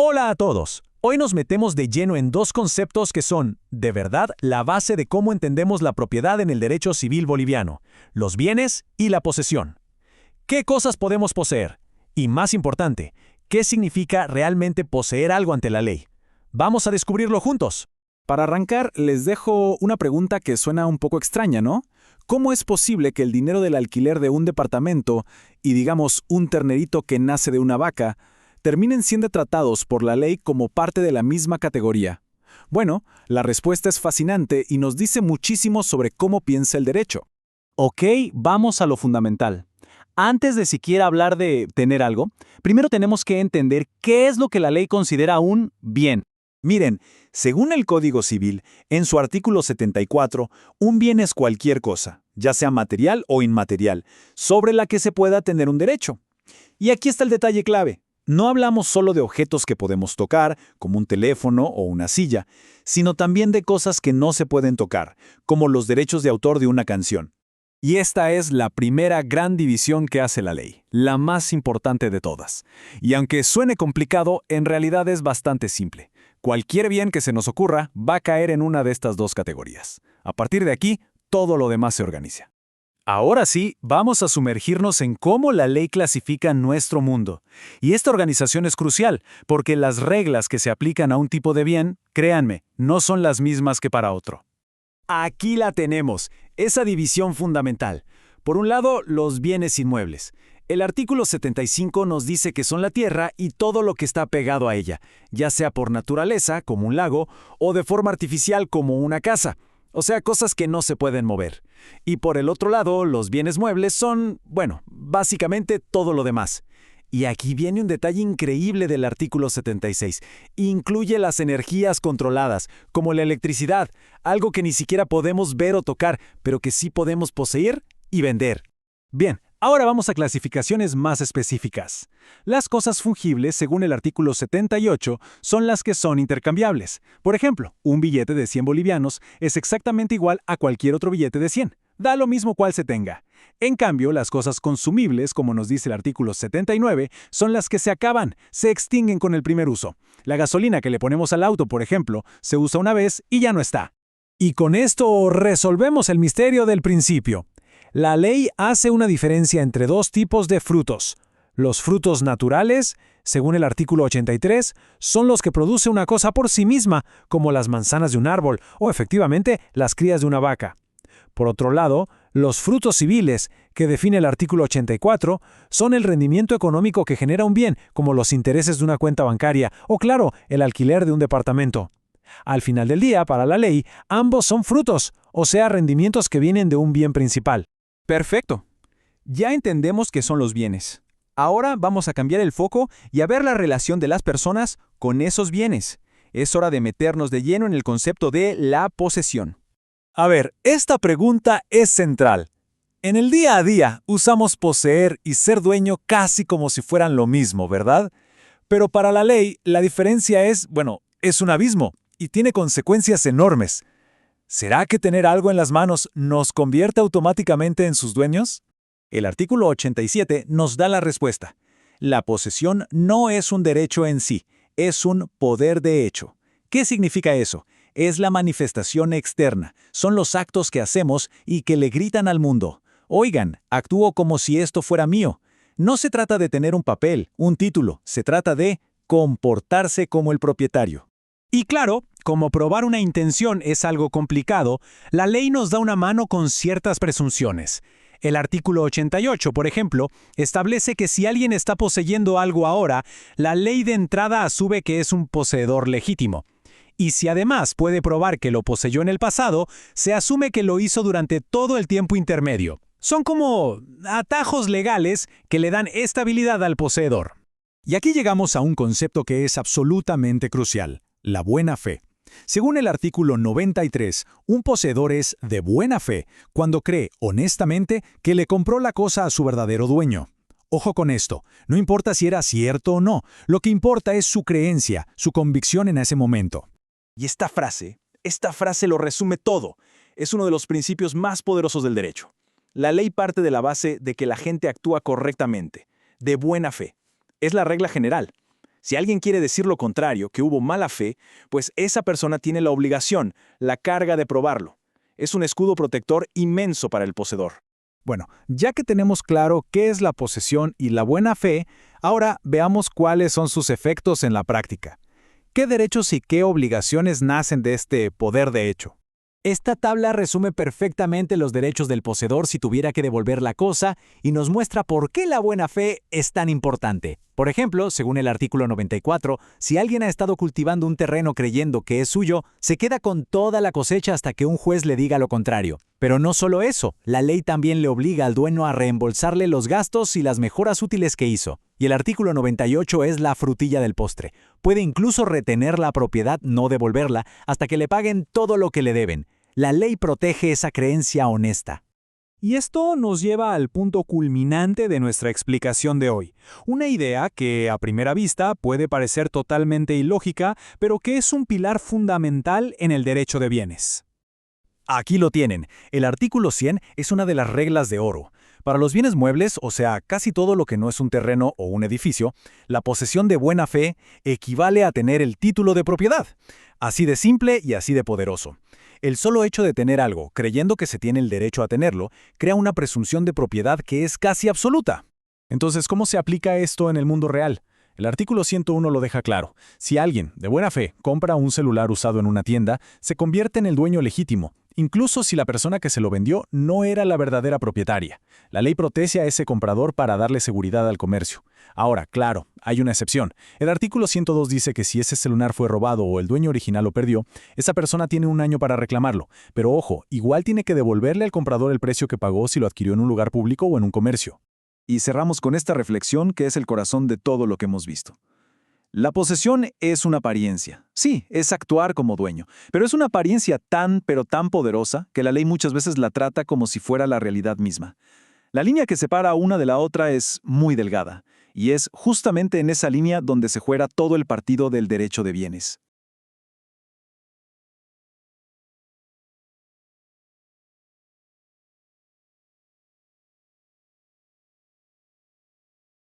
Hola a todos. Hoy nos metemos de lleno en dos conceptos que son, de verdad, la base de cómo entendemos la propiedad en el derecho civil boliviano: los bienes y la posesión. ¿Qué cosas podemos poseer? Y más importante, ¿qué significa realmente poseer algo ante la ley? Vamos a descubrirlo juntos. Para arrancar, les dejo una pregunta que suena un poco extraña, ¿no? ¿Cómo es posible que el dinero del alquiler de un departamento y, digamos, un ternerito que nace de una vaca, terminen siendo tratados por la ley como parte de la misma categoría? Bueno, la respuesta es fascinante y nos dice muchísimo sobre cómo piensa el derecho. Ok, vamos a lo fundamental. Antes de siquiera hablar de tener algo, primero tenemos que entender qué es lo que la ley considera un bien. Miren, según el Código Civil, en su artículo 74, un bien es cualquier cosa, ya sea material o inmaterial, sobre la que se pueda tener un derecho. Y aquí está el detalle clave. No hablamos solo de objetos que podemos tocar, como un teléfono o una silla, sino también de cosas que no se pueden tocar, como los derechos de autor de una canción. Y esta es la primera gran división que hace la ley, la más importante de todas. Y aunque suene complicado, en realidad es bastante simple. Cualquier bien que se nos ocurra va a caer en una de estas dos categorías. A partir de aquí, todo lo demás se organiza. Ahora sí, vamos a sumergirnos en cómo la ley clasifica nuestro mundo. Y esta organización es crucial, porque las reglas que se aplican a un tipo de bien, créanme, no son las mismas que para otro. Aquí la tenemos, esa división fundamental. Por un lado, los bienes inmuebles. El artículo 75 nos dice que son la tierra y todo lo que está pegado a ella, ya sea por naturaleza, como un lago, o de forma artificial, como una casa. O sea, cosas que no se pueden mover. Y por el otro lado, los bienes muebles son, bueno, básicamente todo lo demás. Y aquí viene un detalle increíble del artículo 76. Incluye las energías controladas, como la electricidad, algo que ni siquiera podemos ver o tocar, pero que sí podemos poseer y vender. Bien, ahora vamos a clasificaciones más específicas. Las cosas fungibles, según el artículo 78, son las que son intercambiables. Por ejemplo, un billete de 100 bolivianos es exactamente igual a cualquier otro billete de 100. Da lo mismo cual se tenga. En cambio, las cosas consumibles, como nos dice el artículo 79, son las que se acaban, se extinguen con el primer uso. La gasolina que le ponemos al auto, por ejemplo, se usa una vez y ya no está. Y con esto resolvemos el misterio del principio. La ley hace una diferencia entre dos tipos de frutos. Los frutos naturales, según el artículo 83, son los que produce una cosa por sí misma, como las manzanas de un árbol o efectivamente las crías de una vaca. Por otro lado, los frutos civiles, que define el artículo 84, son el rendimiento económico que genera un bien, como los intereses de una cuenta bancaria o, claro, el alquiler de un departamento. Al final del día, para la ley, ambos son frutos, o sea, rendimientos que vienen de un bien principal. Perfecto. Ya entendemos qué son los bienes. Ahora vamos a cambiar el foco y a ver la relación de las personas con esos bienes. Es hora de meternos de lleno en el concepto de la posesión. A ver, esta pregunta es central. En el día a día usamos poseer y ser dueño casi como si fueran lo mismo, ¿verdad? Pero para la ley, la diferencia es, es un abismo y tiene consecuencias enormes. ¿Será que tener algo en las manos nos convierte automáticamente en sus dueños? El artículo 87 nos da la respuesta. La posesión no es un derecho en sí, es un poder de hecho. ¿Qué significa eso? Es la manifestación externa, son los actos que hacemos y que le gritan al mundo: oigan, actúo como si esto fuera mío. No se trata de tener un papel, un título, se trata de comportarse como el propietario. Y claro, como probar una intención es algo complicado, la ley nos da una mano con ciertas presunciones. El artículo 88, por ejemplo, establece que si alguien está poseyendo algo ahora, la ley de entrada asume que es un poseedor legítimo. Y si además puede probar que lo poseyó en el pasado, se asume que lo hizo durante todo el tiempo intermedio. Son como atajos legales que le dan estabilidad al poseedor. Y aquí llegamos a un concepto que es absolutamente crucial: la buena fe. Según el artículo 93, un poseedor es de buena fe cuando cree honestamente que le compró la cosa a su verdadero dueño. Ojo con esto, no importa si era cierto o no, lo que importa es su creencia, su convicción en ese momento. Y esta frase lo resume todo. Es uno de los principios más poderosos del derecho. La ley parte de la base de que la gente actúa correctamente, de buena fe. Es la regla general. Si alguien quiere decir lo contrario, que hubo mala fe, pues esa persona tiene la obligación, la carga de probarlo. Es un escudo protector inmenso para el poseedor. Bueno, ya que tenemos claro qué es la posesión y la buena fe, ahora veamos cuáles son sus efectos en la práctica. ¿Qué derechos y qué obligaciones nacen de este poder de hecho? Esta tabla resume perfectamente los derechos del poseedor si tuviera que devolver la cosa y nos muestra por qué la buena fe es tan importante. Por ejemplo, según el artículo 94, si alguien ha estado cultivando un terreno creyendo que es suyo, se queda con toda la cosecha hasta que un juez le diga lo contrario. Pero no solo eso, la ley también le obliga al dueño a reembolsarle los gastos y las mejoras útiles que hizo. Y el artículo 98 es la frutilla del postre. Puede incluso retener la propiedad, no devolverla, hasta que le paguen todo lo que le deben. La ley protege esa creencia honesta. Y esto nos lleva al punto culminante de nuestra explicación de hoy. Una idea que a primera vista puede parecer totalmente ilógica, pero que es un pilar fundamental en el derecho de bienes. Aquí lo tienen. El artículo 100 es una de las reglas de oro. Para los bienes muebles, o sea, casi todo lo que no es un terreno o un edificio, la posesión de buena fe equivale a tener el título de propiedad. Así de simple y así de poderoso. El solo hecho de tener algo, creyendo que se tiene el derecho a tenerlo, crea una presunción de propiedad que es casi absoluta. Entonces, ¿cómo se aplica esto en el mundo real? El artículo 101 lo deja claro. Si alguien, de buena fe, compra un celular usado en una tienda, se convierte en el dueño legítimo, incluso si la persona que se lo vendió no era la verdadera propietaria. La ley protege a ese comprador para darle seguridad al comercio. Ahora, claro, hay una excepción. El artículo 102 dice que si ese celular fue robado o el dueño original lo perdió, esa persona tiene 1 año para reclamarlo. Pero ojo, igual tiene que devolverle al comprador el precio que pagó si lo adquirió en un lugar público o en un comercio. Y cerramos con esta reflexión que es el corazón de todo lo que hemos visto. La posesión es una apariencia. Sí, es actuar como dueño, pero es una apariencia tan, pero tan poderosa que la ley muchas veces la trata como si fuera la realidad misma. La línea que separa una de la otra es muy delgada, y es justamente en esa línea donde se juega todo el partido del derecho de bienes.